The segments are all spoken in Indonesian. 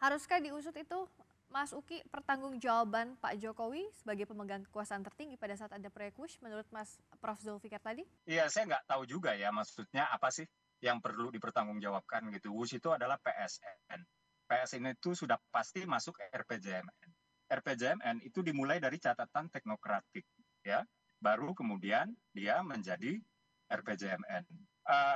Haruskah diusut itu, Mas Uki, pertanggungjawaban Pak Jokowi sebagai pemegang kekuasaan tertinggi pada saat ada proyek WUSH menurut Mas Prof. Zulfikar tadi? Iya, saya nggak tahu juga ya maksudnya apa sih yang perlu dipertanggungjawabkan gitu. WUSH itu adalah PSN. PSN itu sudah pasti masuk RPJMN. RPJMN itu dimulai dari catatan teknokratik, ya. Baru kemudian dia menjadi RPJMN.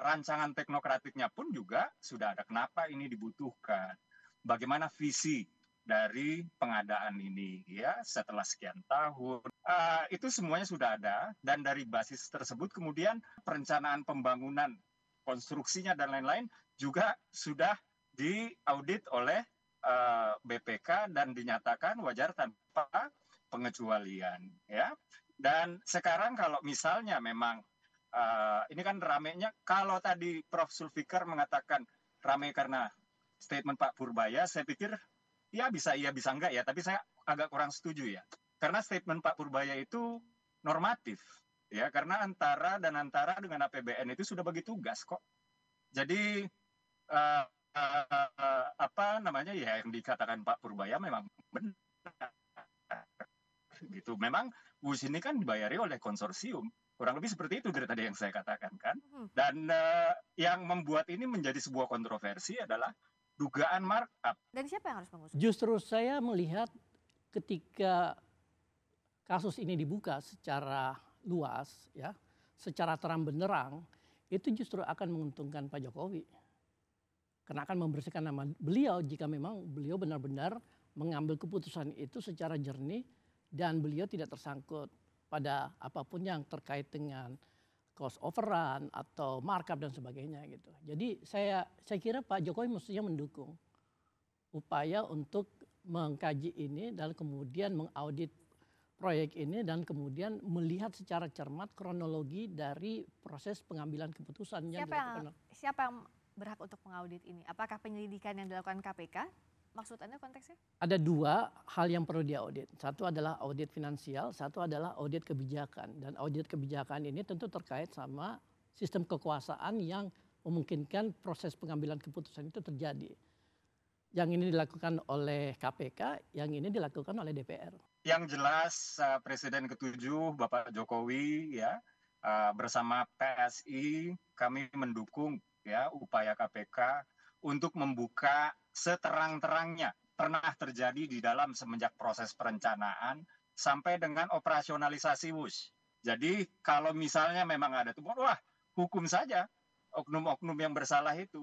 Rancangan teknokratiknya pun juga sudah ada. Kenapa ini dibutuhkan? Bagaimana visi dari pengadaan ini, ya, setelah sekian tahun. Itu semuanya sudah ada, dan dari basis tersebut kemudian perencanaan pembangunan, konstruksinya dan lain-lain juga sudah diaudit oleh BPK dan dinyatakan wajar tanpa pengecualian, ya. Dan sekarang kalau misalnya memang ini kan ramenya, kalau tadi Prof. Zulfikar mengatakan rame karena statement Pak Purbaya, saya pikir ya bisa iya bisa enggak ya, tapi saya agak kurang setuju ya. Karena statement Pak Purbaya itu normatif ya, karena antara dengan APBN itu sudah bagi tugas kok. Jadi apa namanya ya yang dikatakan Pak Purbaya memang benar gitu. Memang WUS ini kan dibayari oleh konsorsium. Kurang lebih seperti itu dari tadi yang saya katakan kan. Dan yang membuat ini menjadi sebuah kontroversi adalah dugaan markup. Dan siapa yang harus mengusut? Justru saya melihat ketika kasus ini dibuka secara luas, ya, secara terang benderang, itu justru akan menguntungkan Pak Jokowi. Karena akan membersihkan nama beliau jika memang beliau benar-benar mengambil keputusan itu secara jernih dan beliau tidak tersangkut pada apapun yang terkait dengan cost overrun atau markup dan sebagainya gitu. Jadi saya kira Pak Jokowi mestinya mendukung upaya untuk mengkaji ini dan kemudian mengaudit proyek ini dan kemudian melihat secara cermat kronologi dari proses pengambilan keputusan yang dilakukan. Siapa yang berhak untuk mengaudit ini? Apakah penyelidikan yang dilakukan KPK? Maksud Anda konteksnya? Ada dua hal yang perlu diaudit. Satu adalah audit finansial, satu adalah audit kebijakan. Dan audit kebijakan ini tentu terkait sama sistem kekuasaan yang memungkinkan proses pengambilan keputusan itu terjadi. Yang ini dilakukan oleh KPK, yang ini dilakukan oleh DPR. Yang jelas Presiden ke-7 Bapak Jokowi ya bersama PSI kami mendukung ya upaya KPK untuk membuka seterang-terangnya pernah terjadi di dalam semenjak proses perencanaan sampai dengan operasionalisasi WUSH. Jadi kalau misalnya memang ada tuh, wah hukum saja oknum-oknum yang bersalah itu.